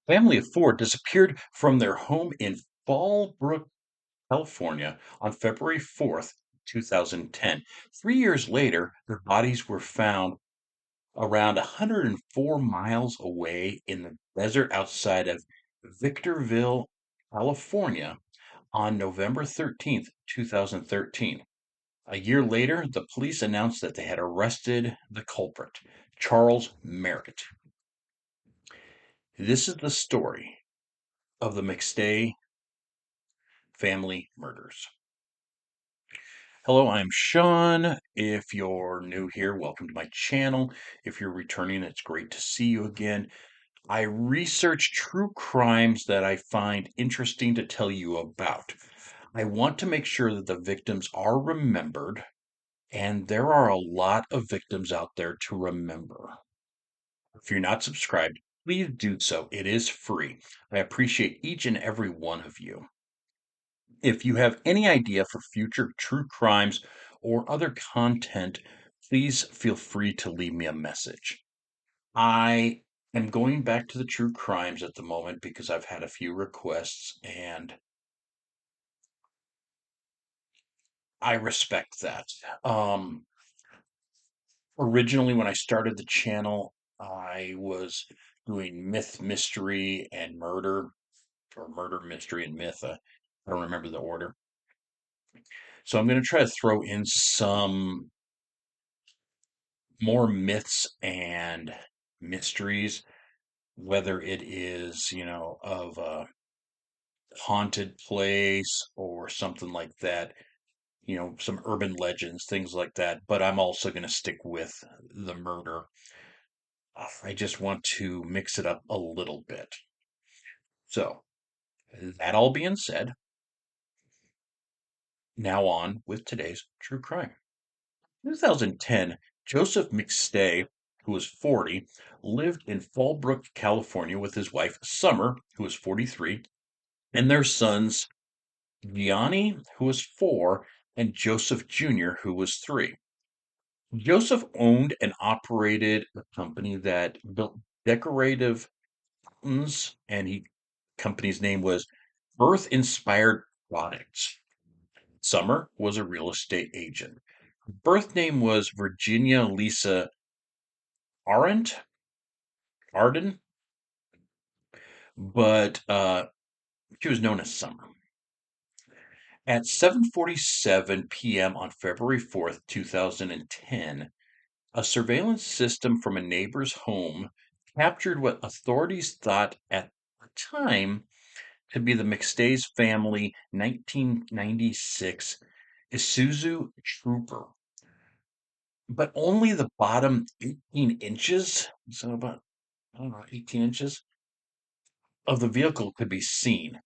Family of four disappeared from their home in Fallbrook, California on February 4th, 2010. 3 years later, their bodies were found around 104 miles away in the desert outside of Victorville, California on November 13th, 2013. A year later, the police announced that they had arrested the culprit, Charles Merritt. This is the story of the McStay family murders. Hello, I'm Sean. If you're new here, welcome to my channel. If you're returning, it's great to see you again. I research true crimes that I find interesting to tell you about. I want to make sure that the victims are remembered, and there are a lot of victims out there to remember. If you're not subscribed, please do so. It is free. I appreciate each and every one of you. If you have any idea for future true crimes or other content, please feel free to leave me a message. I am going back to the true crimes at the moment because I've had a few requests and I respect that. Originally, when I started the channel, I was doing myth, mystery, and murder, or murder, mystery, and myth. I don't remember the order. So I'm going to try to throw in some more myths and mysteries, whether it is, of a haunted place or something like that, some urban legends, things like that. But I'm also going to stick with the murder. I just want to mix it up a little bit. So, that all being said, now on with today's true crime. 2010, Joseph McStay, who was 40, lived in Fallbrook, California with his wife Summer, who was 43, and their sons Gianni, who was 4, and Joseph Jr., who was 3. Joseph owned and operated a company that built decorative fountains, and he company's name was Earth Inspired Products. Summer was a real estate agent. Her birth name was Virginia Lisa Arendt, Arden, but she was known as Summer. At 7:47 p.m. on February 4th, 2010, a surveillance system from a neighbor's home captured what authorities thought at the time to be the McStay's family 1996 Isuzu Trooper, but only the bottom 18 inches, so about, I don't know, 18 inches of the vehicle could be seen.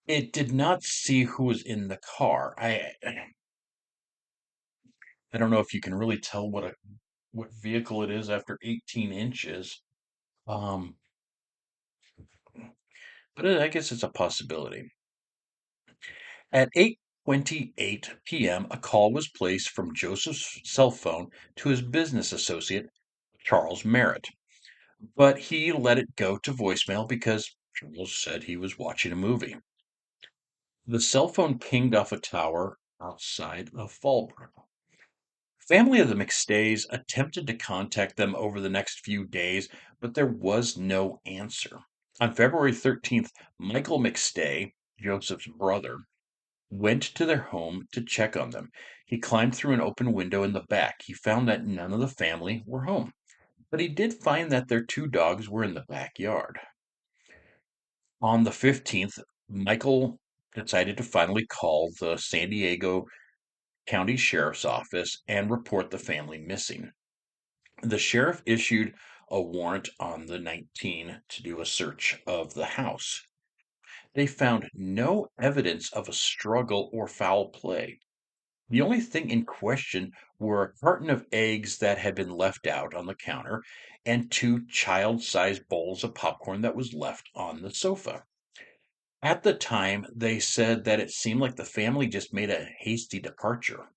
It did not see who was in the car. I don't know if you can really tell what vehicle it is after 18 inches. Um, but I guess it's a possibility. At 8:28 p.m., a call was placed from Joseph's cell phone to his business associate, Charles Merritt, but he let it go to voicemail because Charles said he was watching a movie. The cell phone pinged off a tower outside of Fallbrook. Family of the McStays attempted to contact them over the next few days, but there was no answer. On February 13th, Michael McStay, Joseph's brother, went to their home to check on them. He climbed through an open window in the back. He found that none of the family were home, but he did find that their 2 dogs were in the backyard. On the 15th, Michael decided to finally call the San Diego County Sheriff's Office and report the family missing. The sheriff issued a warrant on the 19 to do a search of the house. They found no evidence of a struggle or foul play. The only thing in question were a carton of eggs that had been left out on the counter and 2 child-sized bowls of popcorn that was left on the sofa. At the time, they said that it seemed like the family just made a hasty departure.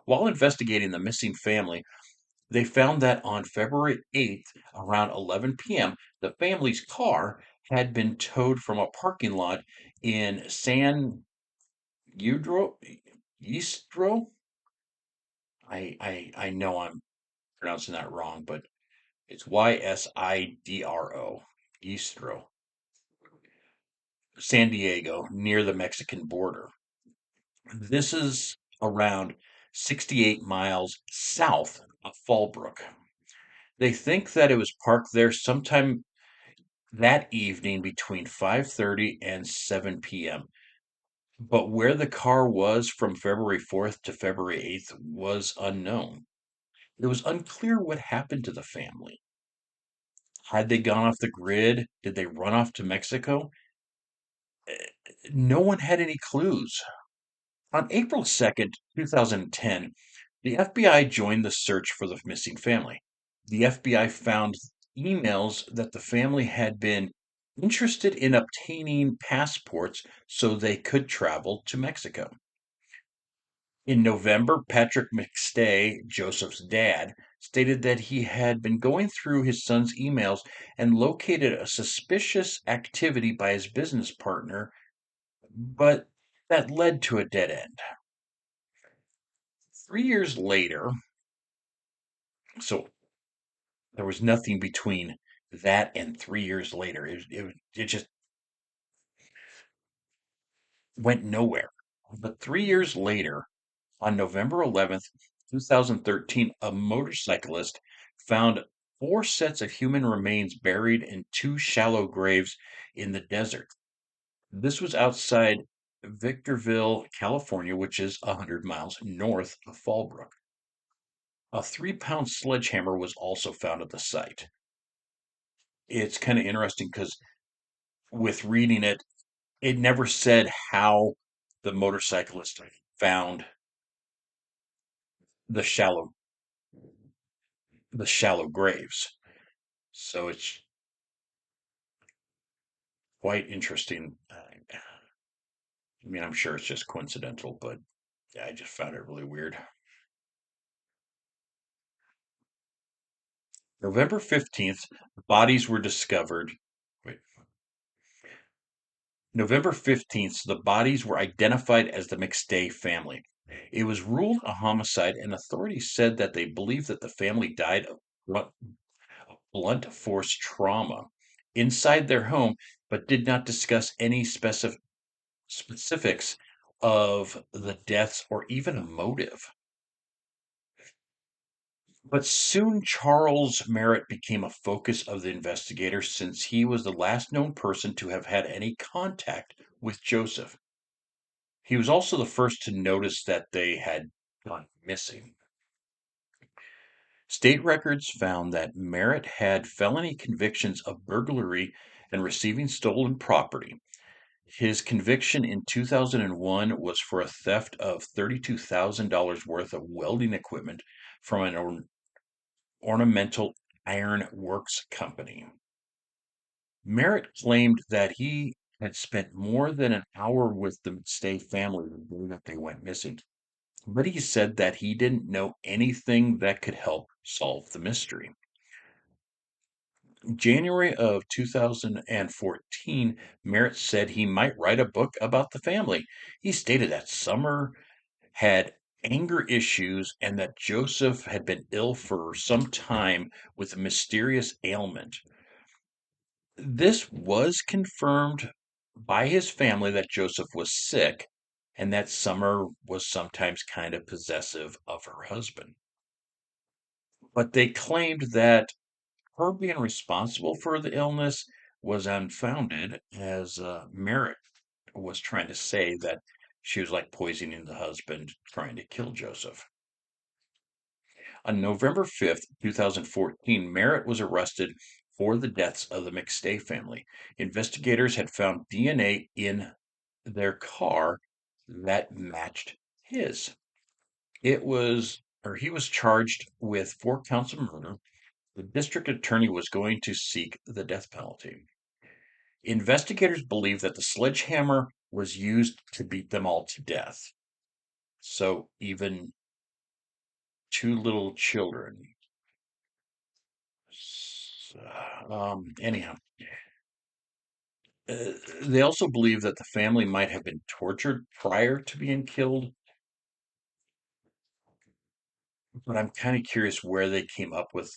While investigating the missing family, They found that on February 8th, around 11 p.m., the family's car had been towed from a parking lot in San Ysidro. Ysidro? I know I'm pronouncing that wrong, but it's Ysidro. Ysidro, San Diego, near the Mexican border. This is around 68 miles south of Fallbrook. They think that it was parked there sometime that evening between 5:30 and 7 p.m. But where the car was from February 4th to February 8th was unknown. It was unclear what happened to the family. Had they gone off the grid? Did they run off to Mexico? No one had any clues. On April 2nd, 2010, the FBI joined the search for the missing family. The FBI found emails that the family had been interested in obtaining passports so they could travel to Mexico. In November, Patrick McStay, Joseph's dad, stated that he had been going through his son's emails and located a suspicious activity by his business partner, but that led to a dead end. 3 years later, so there was nothing between that and 3 years later. It just went nowhere. But 3 years later, on November 11th, 2013, a motorcyclist found four sets of human remains buried in two shallow graves in the desert. This was outside Victorville, California, which is 100 miles north of Fallbrook. A 3-pound sledgehammer was also found at the site. It's kind of interesting because with reading it, it never said how the motorcyclist found the shallow the shallow graves. So it's quite interesting. I mean, I'm sure it's just coincidental, but yeah, I just found it really weird. November 15th, bodies were discovered. Wait, November 15th, the bodies were identified as the McStay family. It was ruled a homicide, and authorities said that they believed that the family died of blunt force trauma inside their home, but did not discuss any specifics of the deaths or even a motive. But soon Charles Merritt became a focus of the investigators since he was the last known person to have had any contact with Joseph. He was also the first to notice that they had gone missing. State records found that Merritt had felony convictions of burglary and receiving stolen property. His conviction in 2001 was for a theft of $32,000 worth of welding equipment from an ornamental iron works company. Merritt claimed that he had spent more than an hour with the Stay family the day that they went missing, but he said that he didn't know anything that could help solve the mystery. January of 2014, Merritt said he might write a book about the family. He stated that Summer had anger issues and that Joseph had been ill for some time with a mysterious ailment. This was confirmed by his family that Joseph was sick and that Summer was sometimes kind of possessive of her husband. But they claimed that her being responsible for the illness was unfounded, as Merritt was trying to say that she was like poisoning the husband, trying to kill Joseph. On November 5th, 2014, Merritt was arrested for the deaths of the McStay family. Investigators had found DNA in their car that matched his. He was charged with 4 counts of murder. The district attorney was going to seek the death penalty. Investigators believe that the sledgehammer was used to beat them all to death. So even two little children. Anyhow, they also believe that the family might have been tortured prior to being killed, but I'm kind of curious where they came up with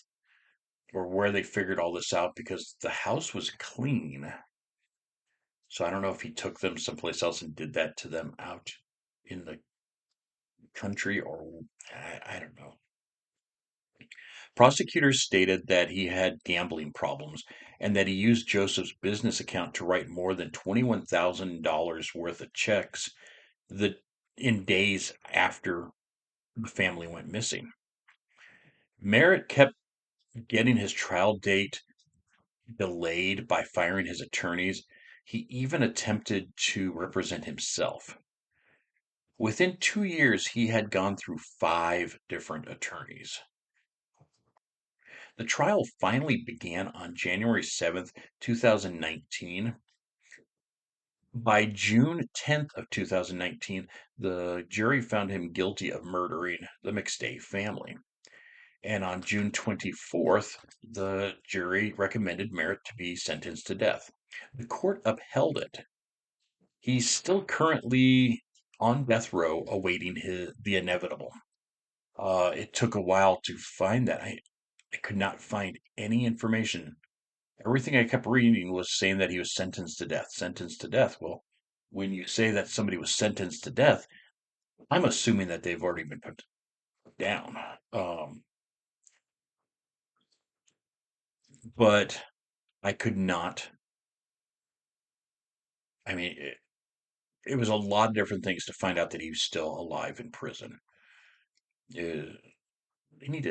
or where they figured all this out because the house was clean. So I don't know if he took them someplace else and did that to them out in the country or I don't know. Prosecutors stated that he had gambling problems and that he used Joseph's business account to write more than $21,000 worth of checks the in days after the family went missing. Merritt kept getting his trial date delayed by firing his attorneys. He even attempted to represent himself. Within 2 years, he had gone through five different attorneys. The trial finally began on January 7th, 2019. By June 10th of 2019, the jury found him guilty of murdering the McStay family. And on June 24th, the jury recommended Merritt to be sentenced to death. The court upheld it. He's still currently on death row awaiting the inevitable. It took a while to find that. I could not find any information. Everything I kept reading was saying that he was sentenced to death, sentenced to death. Well, when you say that somebody was sentenced to death, I'm assuming that they've already been put down. Um, but I could not. I mean, it was a lot of different things to find out that he was still alive in prison. Uh, they need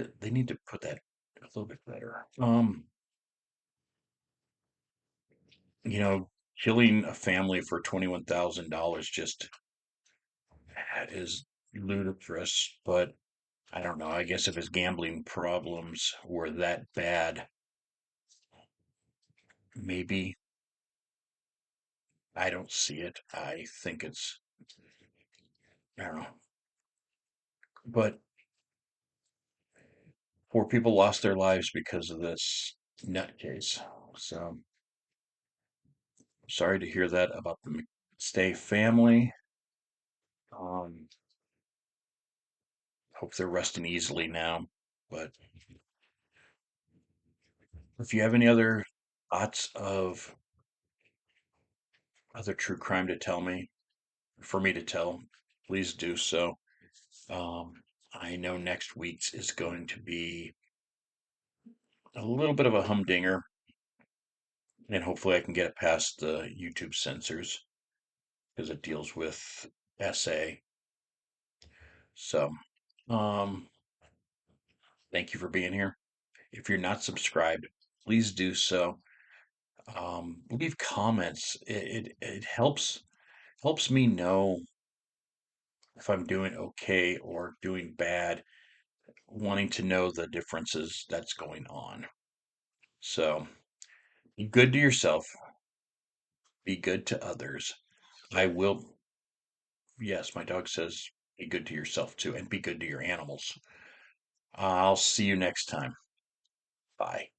to put that a little bit better. You know, killing a family for $21,000 just that is ludicrous. But I don't know. I guess if his gambling problems were that bad, maybe I don't see it. I think it's I don't know. But poor people lost their lives because of this nutcase. So sorry to hear that about the McStay family. Um, hope they're resting easily now. But if you have any other thoughts of other true crime to tell me, for me to tell, please do so. I know next week's is going to be a little bit of a humdinger, and hopefully I can get it past the YouTube censors because it deals with SA. So, um, thank you for being here. If you're not subscribed, please do so. Leave comments. It helps me know if I'm doing okay or doing bad, wanting to know the differences that's going on. So, be good to yourself, be good to others. I will, yes, my dog says be good to yourself too, and be good to your animals. I'll see you next time. Bye.